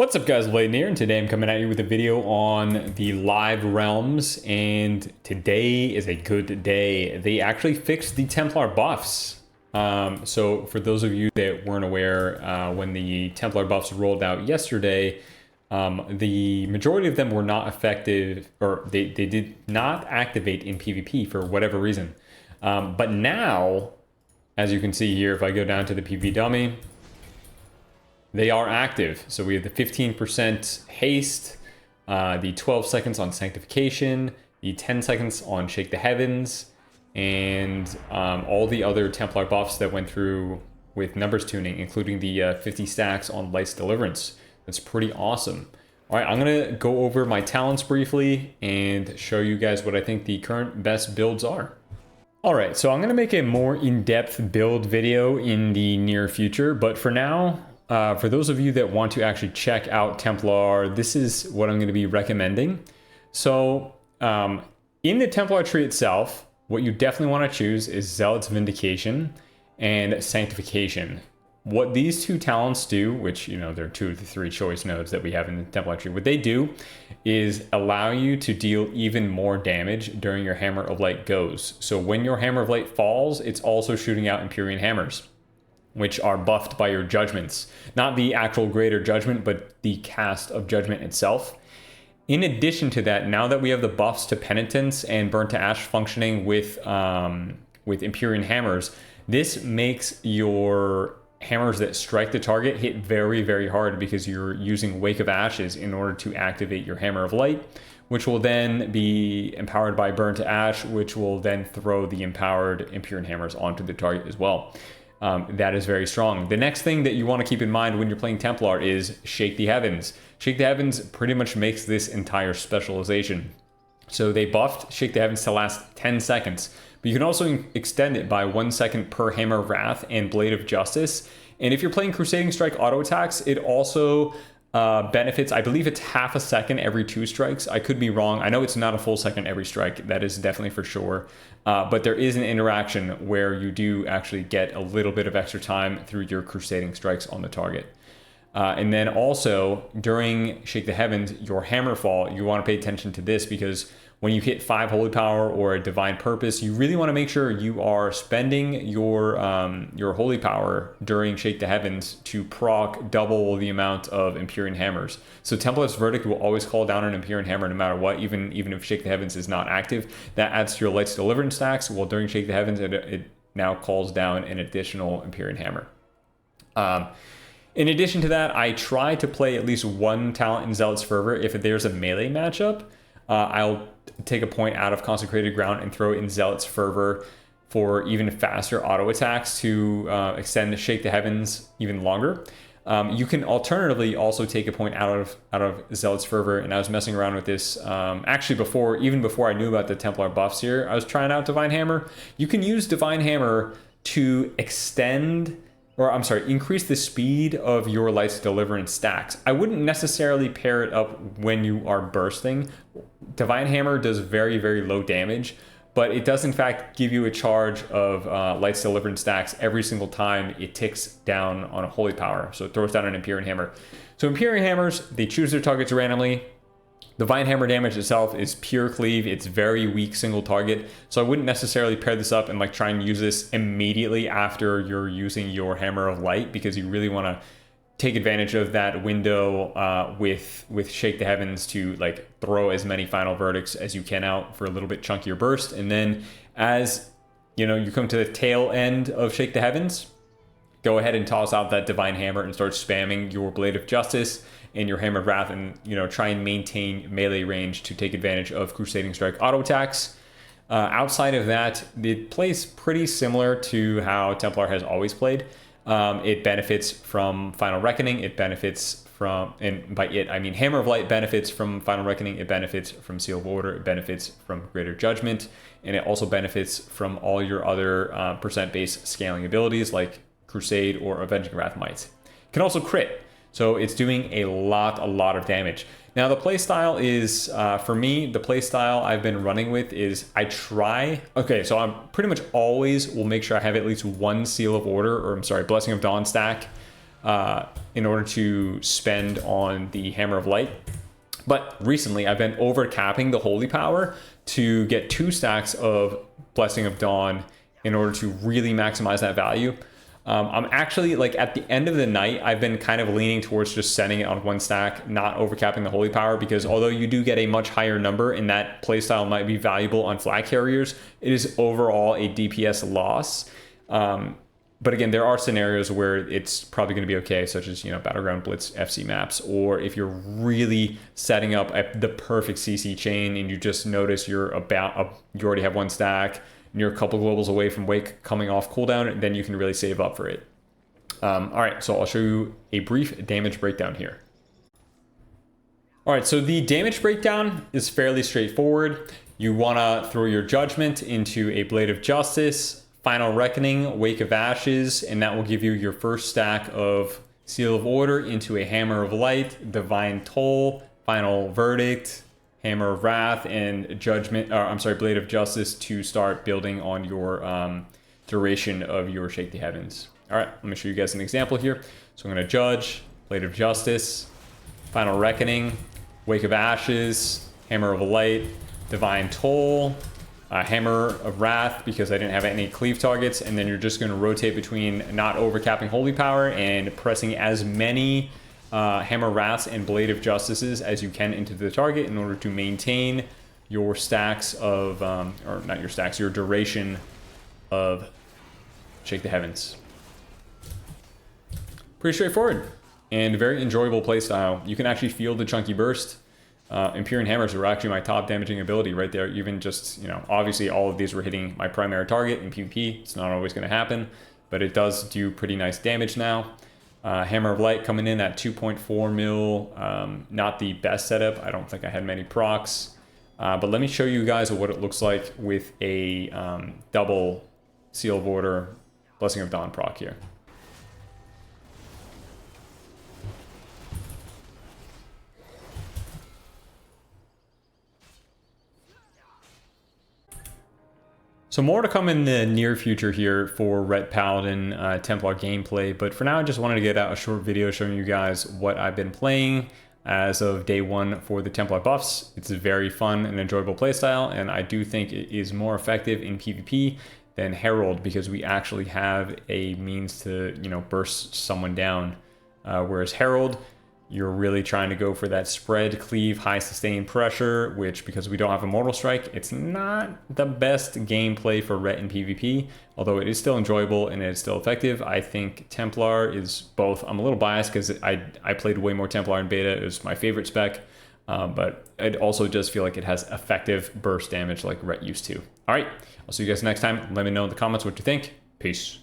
What's up guys, Lvladen here, and today I'm coming at you with a video on the live realms, and today is a good day. They actually fixed the Templar buffs. So for those of you that weren't aware, when the Templar buffs rolled out yesterday, the majority of them were not effective, or they did not activate in PvP for whatever reason. But now, as you can see here, if I go down to the PvP dummy, they are active. So we have the 15% haste, the 12 seconds on sanctification, the 10 seconds on shake the heavens, and all the other Templar buffs that went through with numbers tuning, including the 50 stacks on Light's Deliverance. That's pretty awesome. All right, I'm gonna go over my talents briefly and show you guys what I think the current best builds are. All right, so I'm gonna make a more in-depth build video in the near future, but for now, for those of you that want to actually check out Templar, this is what I'm going to be recommending. So in the Templar tree itself, what you definitely want to choose is Zealot's Vindication and Sanctification. What these two talents do, which, you know, they're 2 of the 3 choice nodes that we have in the Templar tree, what they do is allow you to deal even more damage during your Hammer of Light goes. So when your Hammer of Light falls, it's also shooting out Empyrean Hammers, which are buffed by your judgments. Not the actual greater judgment, but the cast of judgment itself. In addition to that, now that we have the buffs to penitence and burnt to ash functioning with Empyrean hammers, this makes your hammers that strike the target hit very, very hard because you're using Wake of Ashes in order to activate your Hammer of Light, which will then be empowered by Burn to Ash, which will then throw the empowered Empyrean hammers onto the target as well. That is very strong. The next thing that you want to keep in mind when you're playing Templar is Shake the Heavens. Shake the Heavens pretty much makes this entire specialization. So they buffed Shake the Heavens to last 10 seconds, but you can also extend it by 1 second per Hammer of Wrath and Blade of Justice. And if you're playing Crusading Strike auto attacks, it also benefits, I believe it's half a second every 2 strikes. I could be wrong. I know it's not a full second every strike. That is definitely for sure. But there is an interaction where you do actually get a little bit of extra time through your Crusading Strikes on the target. And then also during Shake the Heavens, your Hammer Fall, you want to pay attention to this because when you hit 5 Holy Power or a Divine Purpose, you really want to make sure you are spending your Holy Power during Shake the Heavens to proc double the amount of Empyrean Hammers. So Templar's Verdict will always call down an Empyrean Hammer no matter what, even if Shake the Heavens is not active. That adds to your Light's Deliverance stacks. Well, during Shake the Heavens, it now calls down an additional Empyrean Hammer. In addition to that, I try to play at least one talent in Zealot's Fervor if there's a melee matchup. I'll take a point out of Consecrated Ground and throw it in Zealot's Fervor for even faster auto attacks to extend Shake the Heavens even longer. You can alternatively also take a point out of Zealot's Fervor, and I was messing around with this actually even before I knew about the Templar buffs here. I was trying out Divine Hammer. You can use Divine Hammer to increase the speed of your Light's Deliverance stacks. I wouldn't necessarily pair it up when you are bursting. Divine Hammer does very, very low damage, but it does in fact give you a charge of Light's Deliverance stacks every single time it ticks down on a Holy Power. So it throws down an Empyrean Hammer. So Empyrean Hammers, they choose their targets randomly. Divine Hammer damage itself is pure cleave. It's very weak single target. So I wouldn't necessarily pair this up and like try and use this immediately after you're using your Hammer of Light, because you really want to take advantage of that window with Shake the Heavens to like throw as many final verdicts as you can out for a little bit chunkier burst. And then as you know, you come to the tail end of Shake the Heavens, go ahead and toss out that Divine Hammer and start spamming your Blade of Justice and your Hammer of Wrath, and try and maintain melee range to take advantage of Crusading Strike auto attacks. Outside of that, it plays pretty similar to how Templar has always played. It benefits from Final Reckoning. It benefits from, and by it I mean Hammer of Light benefits from Final Reckoning. It benefits from Seal of Order. It benefits from Greater Judgment, and it also benefits from all your other percent-based scaling abilities like Crusade or Avenging Wrath Might. It can also crit. So it's doing a lot of damage. Now the playstyle is, for me, the playstyle I've been running with is so I'm pretty much always will make sure I have at least one Seal of Order, or I'm sorry, Blessing of Dawn stack in order to spend on the Hammer of Light. But recently I've been over capping the Holy Power to get 2 stacks of Blessing of Dawn in order to really maximize that value. I'm actually, like, at the end of the night, I've been kind of leaning towards just setting it on 1 stack, not overcapping the Holy Power, because although you do get a much higher number and that playstyle might be valuable on flag carriers, it is overall a DPS loss. But again, there are scenarios where it's probably going to be okay, such as, you know, Battleground Blitz FC maps, or if you're really setting up the perfect CC chain and you just notice you already have 1 stack, and you're a couple globals away from Wake coming off cooldown, then you can really save up for it. All right, so I'll show you a brief damage breakdown here. All right, so the damage breakdown is fairly straightforward. You want to throw your Judgment into a Blade of Justice, Final Reckoning, Wake of Ashes, and that will give you your first stack of Seal of Order into a Hammer of Light, Divine Toll, Final Verdict, Hammer of Wrath, and Blade of Justice to start building on your duration of your Shake the Heavens. All right, let me show you guys an example here. So I'm going to Judge, Blade of Justice, Final Reckoning, Wake of Ashes, Hammer of Light, Divine Toll, Hammer of Wrath, because I didn't have any cleave targets, and then you're just going to rotate between not overcapping Holy Power and pressing as many Hammer Wraths and Blade of Justices as you can into the target in order to maintain your stacks of, or not your stacks, your duration of Shake the Heavens. Pretty straightforward and very enjoyable playstyle. You can actually feel the chunky burst. Empyrean Hammers are actually my top damaging ability right there. Even just, you know, obviously all of these were hitting my primary target in PvP. It's not always going to happen, but it does do pretty nice damage now. Hammer of Light coming in at 2.4 mil. Not the best setup. I don't think I had many procs. But let me show you guys what it looks like with a double Seal of Order, Blessing of Dawn proc here. So more to come in the near future here for Ret Paladin Templar gameplay, but for now I just wanted to get out a short video showing you guys what I've been playing as of day 1 for the Templar buffs. It's a very fun and enjoyable playstyle, and I do think it is more effective in PvP than Herald, because we actually have a means to, you know, burst someone down, whereas Herald, you're really trying to go for that spread, cleave, high sustained pressure, which, because we don't have Immortal Strike, it's not the best gameplay for Ret in PvP, although it is still enjoyable and it's still effective. I think Templar is both. I'm a little biased because I played way more Templar in beta. It was my favorite spec, but it also does feel like it has effective burst damage like Ret used to. All right, I'll see you guys next time. Let me know in the comments what you think. Peace.